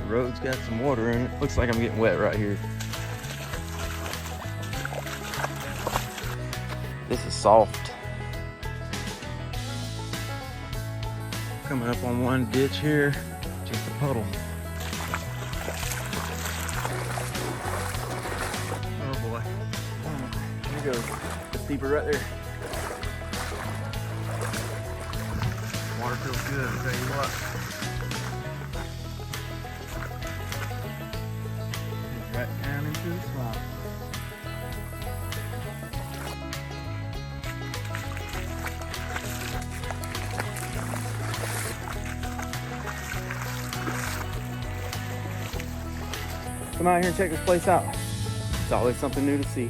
road's got some water in it. Looks like I'm getting wet right here. This is soft. Coming up on one ditch here, just a puddle. Oh boy. Here goes. It's deeper right there. Water feels good, I'll tell you what. It's right down into the swamp. Come out here and check this place out. It's always something new to see.